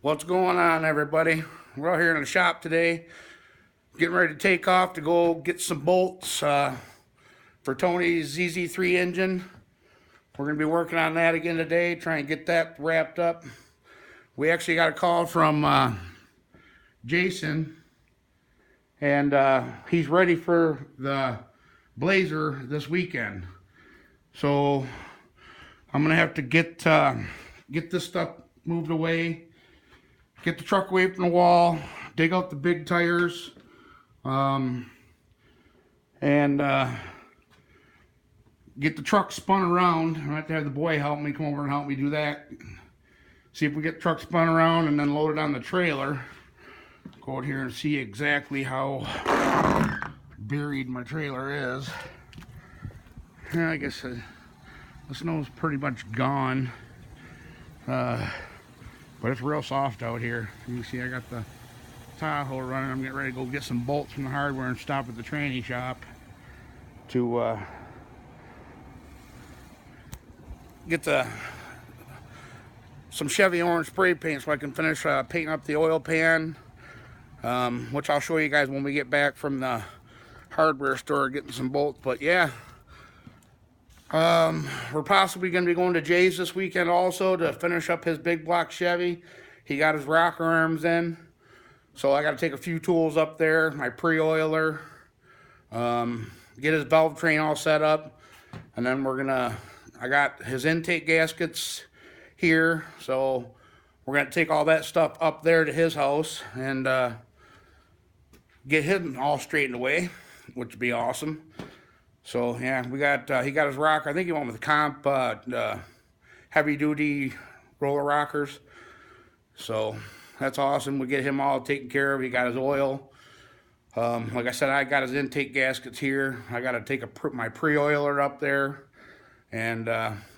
What's going on, everybody? We're out here in the shop today, getting ready to take off to go get some bolts for Tony's zz3 engine. We're going to be working on that again today, trying to get that wrapped up. We actually got a call from Jason, and he's ready for the Blazer this weekend. So I'm going to have to get this stuff moved away, get the truck away from the wall, dig out the big tires, and get the truck spun around. I have to have the boy help me, come over and help me do that. See if we get the truck spun around and then load it on the trailer. Go out here and see exactly how buried my trailer is. Yeah, I guess the snow's pretty much gone. But it's real soft out here. You can see I got the Tahoe running. I'm getting ready to go get some bolts from the hardware and stop at the tranny shop to get some Chevy orange spray paint so I can finish painting up the oil pan, which I'll show you guys when we get back from the hardware store getting some bolts. But yeah, we're possibly going to be going to Jay's this weekend also to finish up his big block Chevy. He got his rocker arms in, so I got to take a few tools up there, my pre-oiler, get his valve train all set up, and then I got his intake gaskets here, so we're going to take all that stuff up there to his house and get him all straightened away, which would be awesome. So yeah, we got he got his rocker. I think he went with the comp heavy duty roller rockers. So that's awesome. We get him all taken care of. He got his oil. Like I said, I got his intake gaskets here. I got to take my pre-oiler up there, and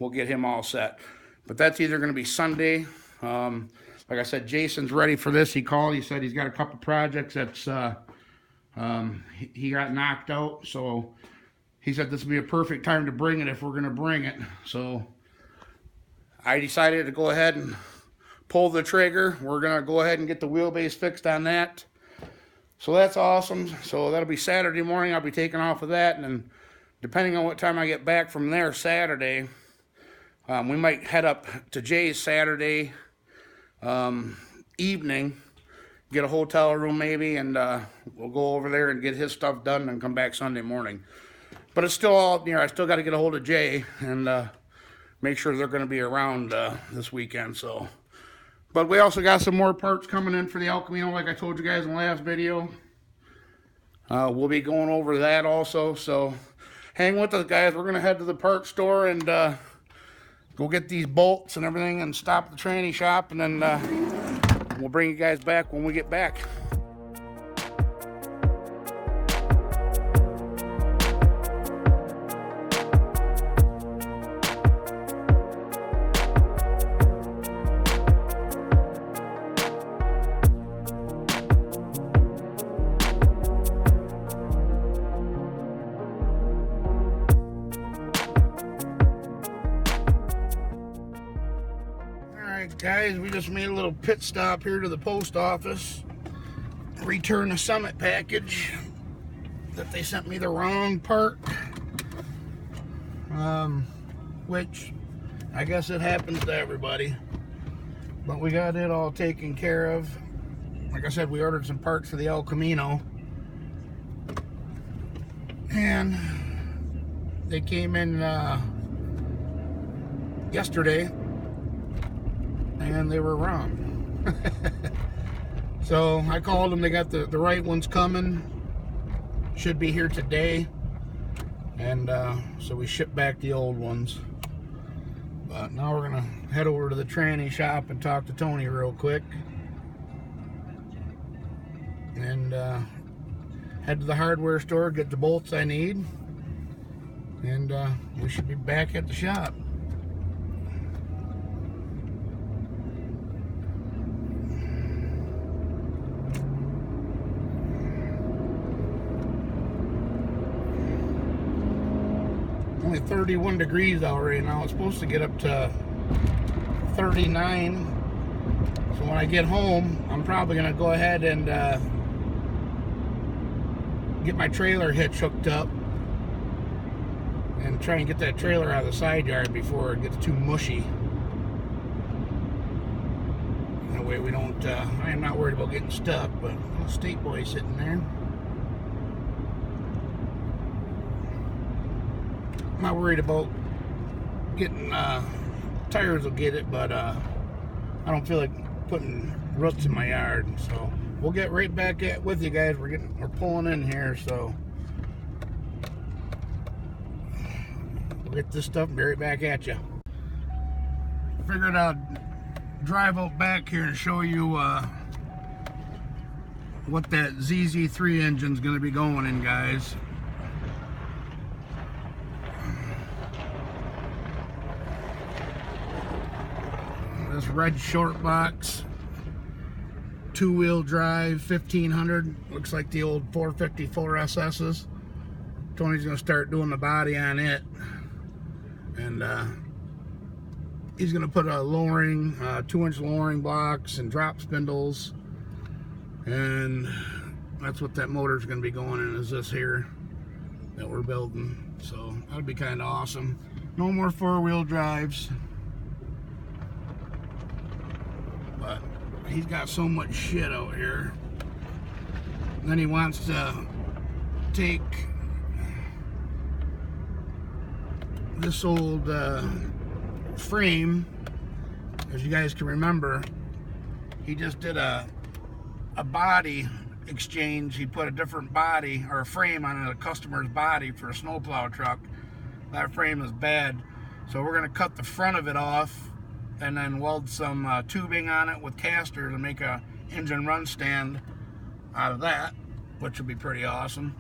we'll get him all set. But that's either going to be Sunday. Like I said, Jason's ready for this. He called. He said he's got a couple projects that's he got knocked out. So he said this would be a perfect time to bring it if we're going to bring it. So I decided to go ahead and pull the trigger. We're going to go ahead and get the wheelbase fixed on that. So that's awesome. So that'll be Saturday morning. I'll be taking off of that. And then depending on what time I get back from there Saturday, we might head up to Jay's Saturday evening, get a hotel room maybe, and we'll go over there and get his stuff done and come back Sunday morning. But it's still all, I still got to get a hold of Jay and make sure they're going to be around this weekend. So, but we also got some more parts coming in for the El Camino, like I told you guys in the last video. We'll be going over that also. So hang with us, guys. We're going to head to the parts store and go get these bolts and everything and stop at the tranny shop, and then we'll bring you guys back when we get back. Guys, we just made a little pit stop here to the post office, return a Summit package that they sent me the wrong part, which I guess it happens to everybody, but we got it all taken care of. Like I said, we ordered some parts for the El Camino, and they came in yesterday, and they were wrong. So I called them. They got the right ones coming. Should be here today. And so we shipped back the old ones. But now we're going to head over to the tranny shop and talk to Tony real quick. And head to the hardware store, get the bolts I need. And we should be back at the shop. Only 31 degrees out right now. It's supposed to get up to 39 So when I get home, I'm probably going to go ahead and get my trailer hitch hooked up and try and get that trailer out of the side yard before it gets too mushy. That way we don't, I am not worried about getting stuck, but a state boy sitting there. I'm not worried about getting, tires will get it, but I don't feel like putting roots in my yard. So we'll get right back with you guys. We're pulling in here, so we'll get this stuff and be right back at you. I figured I'd drive out back here and show you what that zz3 engine's going to be going in, guys. This red short box, 2-wheel drive, 1500, looks like the old 454 SS's. Tony's going to start doing the body on it, and he's going to put a lowering, 2-inch lowering blocks and drop spindles, and that's what that motor's going to be going in, is this here that we're building. So that'd be kind of awesome. No more 4-wheel drives. But he's got so much shit out here. And then he wants to take this old frame. As you guys can remember, he just did a body exchange. He put a different body or a frame on a customer's body for a snowplow truck. That frame is bad, so we're going to cut the front of it off and then weld some tubing on it with casters and make a engine run stand out of that, which will be pretty awesome.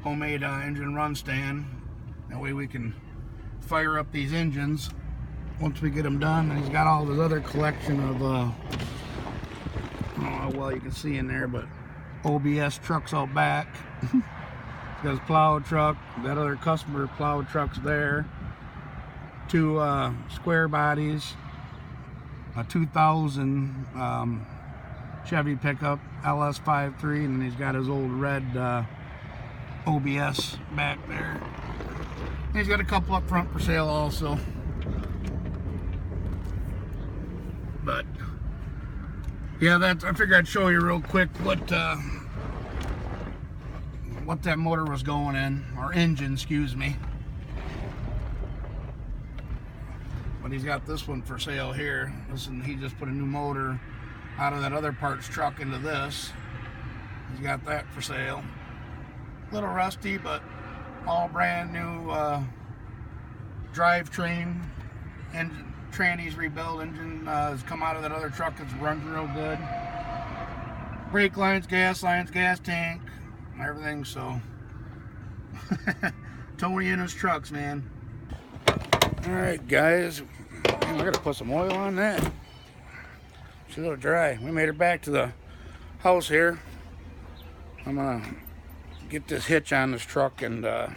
Homemade engine run stand. That way we can fire up these engines once we get them done. And he's got all this other collection of I don't know how well you can see in there, but OBS trucks out back. He's got his plow truck, that other customer plow truck's there, 2 square bodies, a 2000 Chevy pickup LS53, and then he's got his old red OBS back there. And he's got a couple up front for sale also. But yeah, I figured I'd show you real quick what that motor was going in, or engine, excuse me. But he's got this one for sale here. Listen, he just put a new motor out of that other parts truck into this. He's got that for sale. A little rusty, but all brand new drivetrain. Engine, trannies rebuilt. Engine has come out of that other truck. It's runs real good. Brake lines, gas tank, everything. So Tony and his trucks, man. Alright guys, man, I gotta put some oil on that. She's a little dry. We made her back to the house here. I'm gonna get this hitch on this truck and put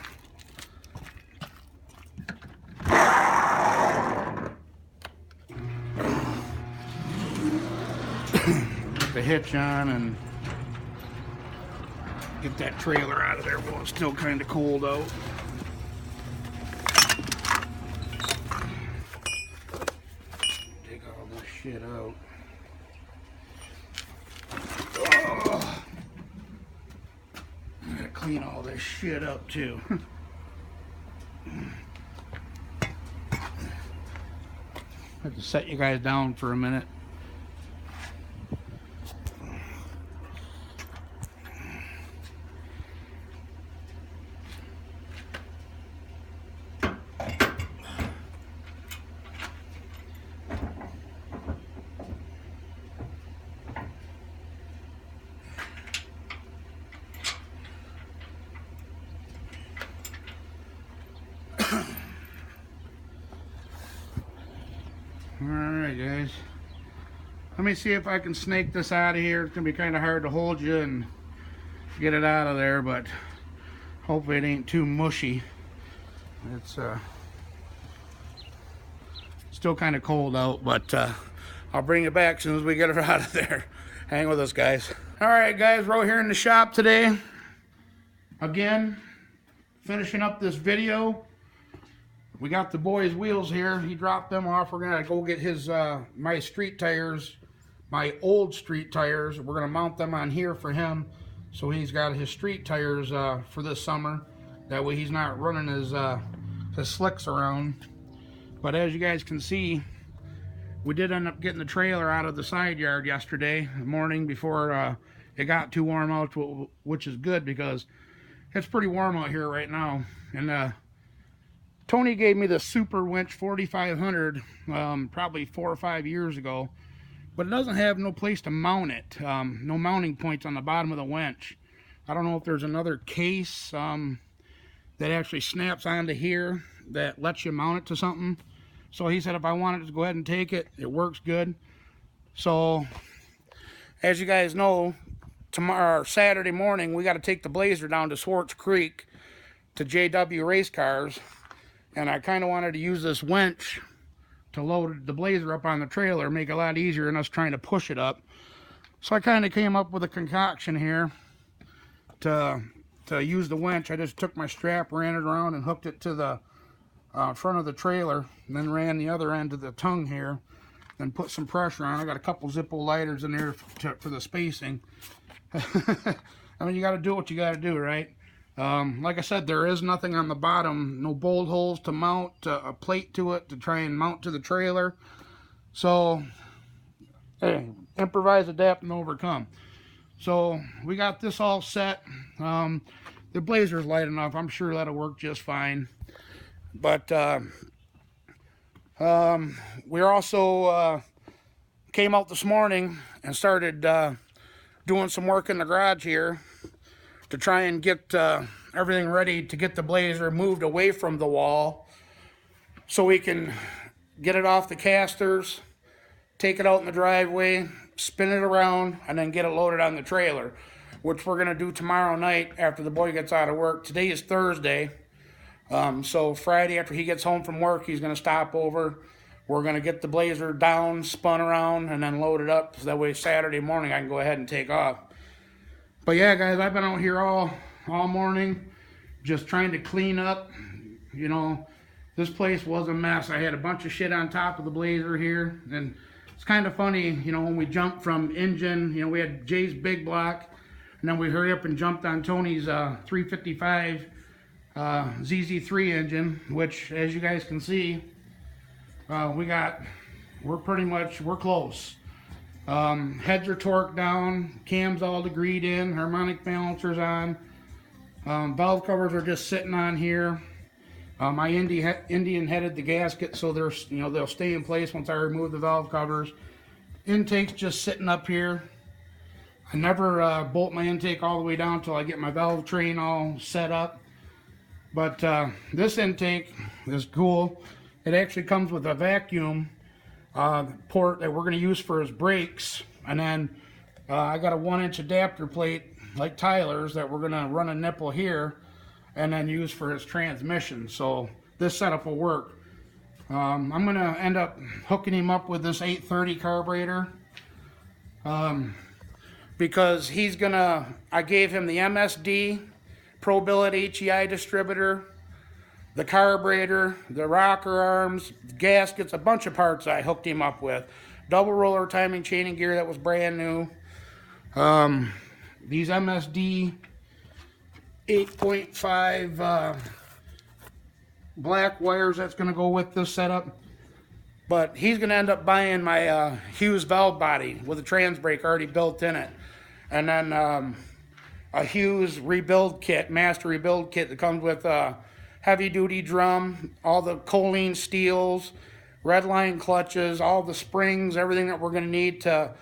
the hitch on and get that trailer out of there while it's still kind of cold out. Shit out. Oh, I gotta clean all this shit up too. I have to set you guys down for a minute. Alright guys, let me see if I can snake this out of here. It's gonna be kind of hard to hold you and get it out of there, but hopefully it ain't too mushy. It's still kind of cold out, but I'll bring it back as soon as we get it out of there. Hang with us, guys. All right, guys, we're here in the shop today. Again, finishing up this video. We got the boy's wheels here. He dropped them off. We're gonna go get his my street tires, my old street tires. We're gonna mount them on here for him, so he's got his street tires for this summer. That way he's not running his slicks around. But as you guys can see, we did end up getting the trailer out of the side yard yesterday morning before it got too warm out, which is good because it's pretty warm out here right now. And Tony gave me the Super Winch 4500 probably 4 or 5 years ago, but it doesn't have no place to mount it. No mounting points on the bottom of the winch. I don't know if there's another case that actually snaps onto here that lets you mount it to something. So he said if I wanted to go ahead and take it, it works good. So as you guys know, tomorrow, Saturday morning, we got to take the Blazer down to Swartz Creek to JW Racecarz, and I kind of wanted to use this winch to load the Blazer up on the trailer, make it a lot easier than us trying to push it up. So I kind of came up with a concoction here to use the winch. I just took my strap, ran it around, and hooked it to the front of the trailer, and then ran the other end to the tongue here, then put some pressure on. I got a couple Zippo lighters in there for the spacing. I mean, you got to do what you got to do, right? Like I said, there is nothing on the bottom, no bolt holes to mount a plate to it to try and mount to the trailer. So, hey, improvise, adapt, and overcome. So we got this all set. The Blazer's light enough. I'm sure that'll work just fine. But we also came out this morning and started doing some work in the garage here to try and get everything ready to get the Blazer moved away from the wall so we can get it off the casters, take it out in the driveway, spin it around, and then get it loaded on the trailer, which we're going to do tomorrow night after the boy gets out of work. Today is Thursday. So Friday after he gets home from work, he's going to stop over. We're going to get the Blazer down, spun around, and then load it up. So that way Saturday morning I can go ahead and take off. But yeah, guys, I've been out here all morning just trying to clean up. You know, this place was a mess. I had a bunch of shit on top of the Blazer here. And it's kind of funny, you know, when we jumped from engine, you know, we had Jay's big block. And then we hurried up and jumped on Tony's 355 zz3 engine, which, as you guys can see, we're close. Heads are torqued down, cams all degreed in, harmonic balancers on, valve covers are just sitting on here. My Indian headed the gasket, so they'll stay in place once I remove the valve covers. Intake's just sitting up here. I never bolt my intake all the way down until I get my valve train all set up. But this intake is cool. It actually comes with a vacuum port that we're going to use for his brakes. And then I got a 1-inch adapter plate like Tyler's that we're going to run a nipple here and then use for his transmission. So this setup will work. I'm going to end up hooking him up with this 830 carburetor. Because I gave him the MSD, Pro Billet HEI distributor, the carburetor, the rocker arms, gaskets, a bunch of parts I hooked him up with. Double roller timing chaining gear that was brand new. These MSD 8.5 black wires that's going to go with this setup. But he's going to end up buying my Hughes valve body with a trans brake already built in it. And then a Hughes rebuild kit, master rebuild kit that comes with a heavy duty drum, all the choline steels, red line clutches, all the springs, everything that we're going to need to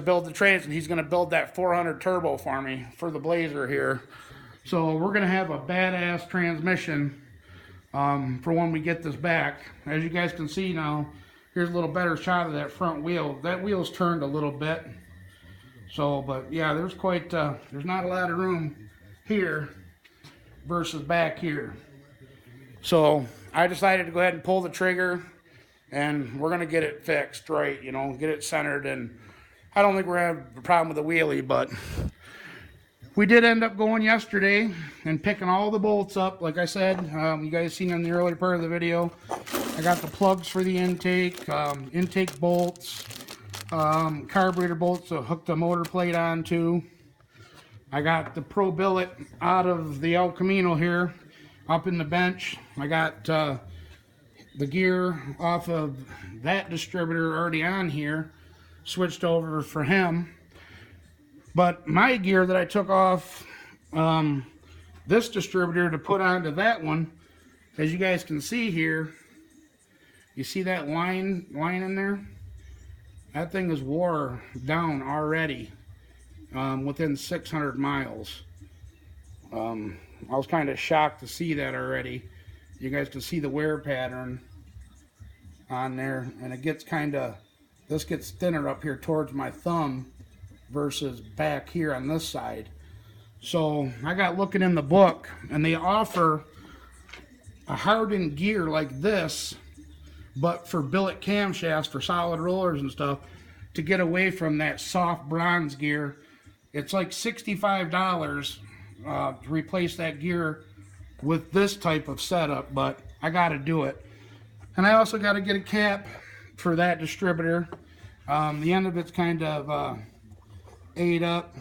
build the trans. And he's going to build that 400 turbo for me for the Blazer here. So we're going to have a badass transmission for when we get this back. As you guys can see now, here's a little better shot of that front wheel. That wheel's turned a little bit. So, but yeah, there's not a lot of room here versus back here. So I decided to go ahead and pull the trigger and we're gonna get it fixed right, you know, get it centered. And I don't think we're gonna have a problem with the wheelie, but we did end up going yesterday and picking all the bolts up. Like I said, you guys seen in the earlier part of the video, I got the plugs for the intake, intake bolts, carburetor bolts to hook the motor plate onto. I got the Pro billet out of the El Camino here, up in the bench. I got the gear off of that distributor already on here, switched over for him. But my gear that I took off this distributor to put onto that one, as you guys can see here, you see that line in there? That thing is wore down already within 600 miles. I was kind of shocked to see that already. You guys can see the wear pattern on there, and it gets kind of, this gets thinner up here towards my thumb versus back here on this side. So I got looking in the book, and they offer a hardened gear like this, but for billet camshafts, for solid rollers and stuff, to get away from that soft bronze gear. It's like $65 to replace that gear with this type of setup, but I got to do it. And I also got to get a cap for that distributor. The end of it's kind of ate up.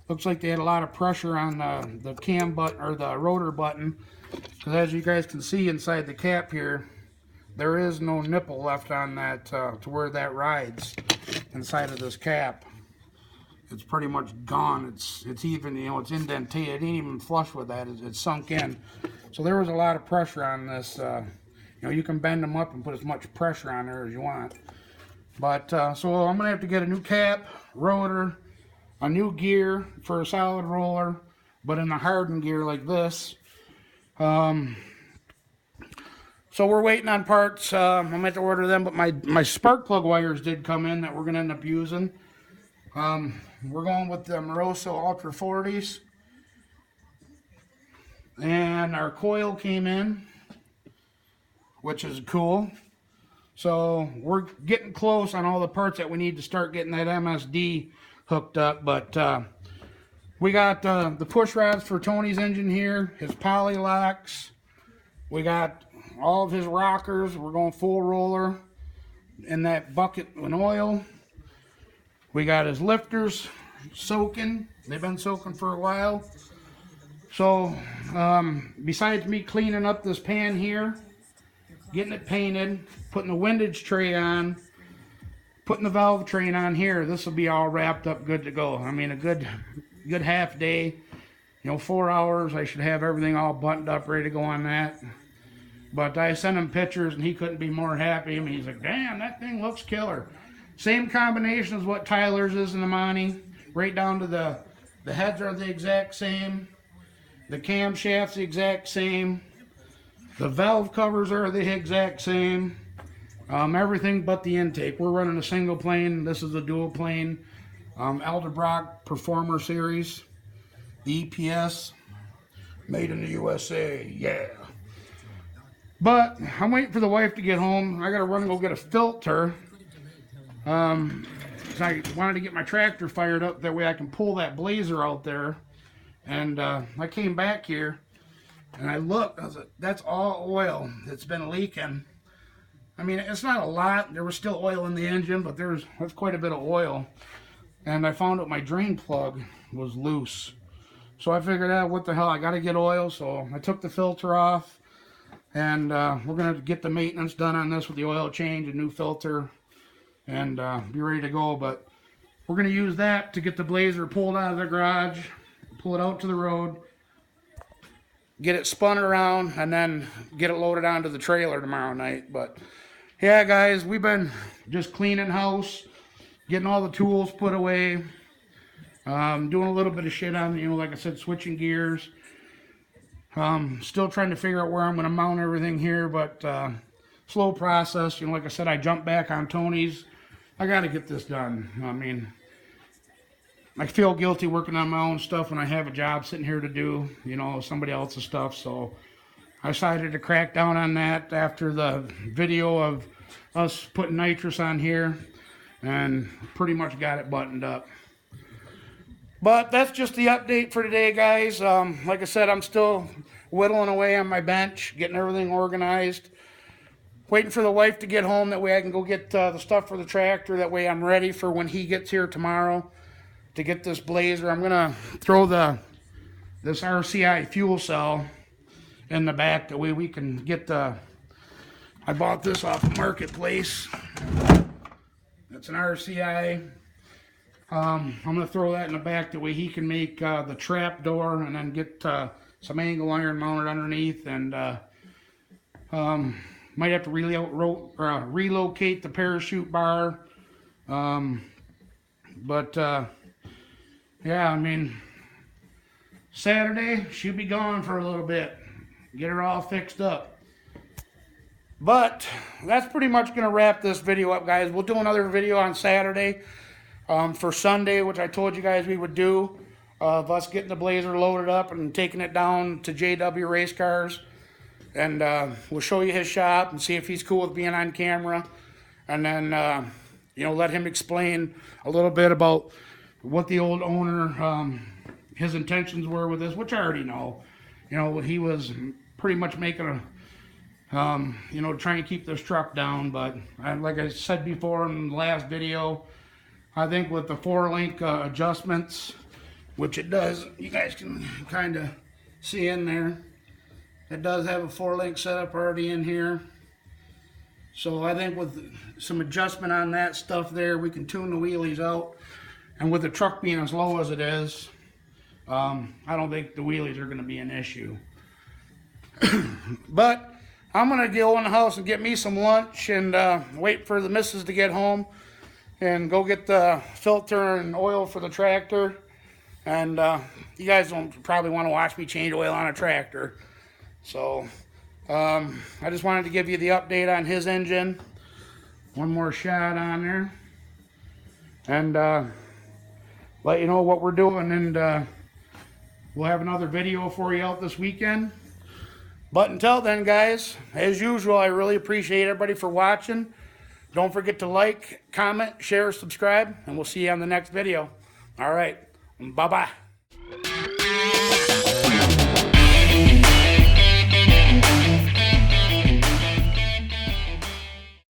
Looks like they had a lot of pressure on the cam button, or the rotor button, because as you guys can see inside the cap here, there is no nipple left on that to where that rides inside of this cap. It's pretty much gone. It's even, you know, it's indented. It ain't even flush with that. It's sunk in. So there was a lot of pressure on this. You know, you can bend them up and put as much pressure on there as you want. But so I'm gonna have to get a new cap, rotor, a new gear for a solid roller, but in the hardened gear like this. So we're waiting on parts. I'm gonna have to order them, but my spark plug wires did come in that we're gonna end up using. We're going with the Moroso Ultra 40s, and our coil came in, which is cool. So we're getting close on all the parts that we need to start getting that MSD hooked up. But we got the push rods for Tony's engine here, his poly locks. We got all of his rockers. We're going full roller in that bucket with oil. We got his lifters soaking. They've been soaking for a while. So besides me cleaning up this pan here, getting it painted, putting the windage tray on, putting the valve train on here, this will be all wrapped up, good to go. I mean, a good half day, you know, 4 hours. I should have everything all buttoned up, ready to go on that. But I sent him pictures, and he couldn't be more happy. I mean, he's like, damn, that thing looks killer. Same combination as what Tyler's is in the Monty, right down to the heads are the exact same, the camshafts the exact same, the valve covers are the exact same, everything but the intake. We're running a single plane. This is a dual plane, Edelbrock Performer Series, the EPS, made in the USA, yeah. But I'm waiting for the wife to get home. I gotta run and go get a filter. I wanted to get my tractor fired up, that way I can pull that blazer out there. And I came back here and I looked, I was like, that's all oil that's been leaking. I mean, it's not a lot. There was still oil in the engine, but that's quite a bit of oil. And I found out my drain plug was loose. So I figured out, what the hell, I gotta get oil. So I took the filter off, and we're gonna get the maintenance done on this with the oil change, a new filter, and be ready to go. But we're going to use that to get the blazer pulled out of the garage, pull it out to the road, get it spun around, and then get it loaded onto the trailer tomorrow night. But yeah, guys, we've been just cleaning house, getting all the tools put away, doing a little bit of shit on, you know, like I said, switching gears. Still trying to figure out where I'm going to mount everything here, but slow process. You know, like I said, I jumped back on Tony's. I got to get this done. I mean, I feel guilty working on my own stuff when I have a job sitting here to do, you know, somebody else's stuff. So I decided to crack down on that after the video of us putting nitrous on here, and pretty much got it buttoned up. But that's just the update for today, guys. Like I said, I'm still whittling away on my bench, getting everything organized, waiting for the wife to get home. That way I can go get the stuff for the tractor. That way I'm ready for when he gets here tomorrow to get this blazer. I'm gonna throw this RCI fuel cell in the back. That way we can get the, I bought this off the marketplace. It's an RCI. I'm gonna throw that in the back. That way he can make the trap door, and then get some angle iron mounted underneath, and might have to relocate the parachute bar. But yeah, I mean, Saturday she'll be gone for a little bit, get her all fixed up. But that's pretty much going to wrap this video up, guys. We'll do another video on Saturday for Sunday, which I told you guys we would do, of us getting the blazer loaded up and taking it down to JW Race Cars. And we'll show you his shop and see if he's cool with being on camera. And then, you know, let him explain a little bit about what the old owner, his intentions were with this, which I already know. You know, he was pretty much making a, you know, trying to keep this truck down. But like I said before in the last video, I think with the 4-link adjustments, which it does, you guys can kind of see in there, it does have a 4-link setup already in here. So I think with some adjustment on that stuff there, we can tune the wheelies out. And with the truck being as low as it is, I don't think the wheelies are going to be an issue. But I'm going to go in the house and get me some lunch, and wait for the missus to get home, and go get the filter and oil for the tractor. And you guys don't probably want to watch me change oil on a tractor. So I just wanted to give you the update on his engine. One more shot on there, and let you know what we're doing. And we'll have another video for you out this weekend. But until then, guys, as usual, I really appreciate everybody for watching. Don't forget to like, comment, share, subscribe, and we'll see you on the next video. All right, bye-bye.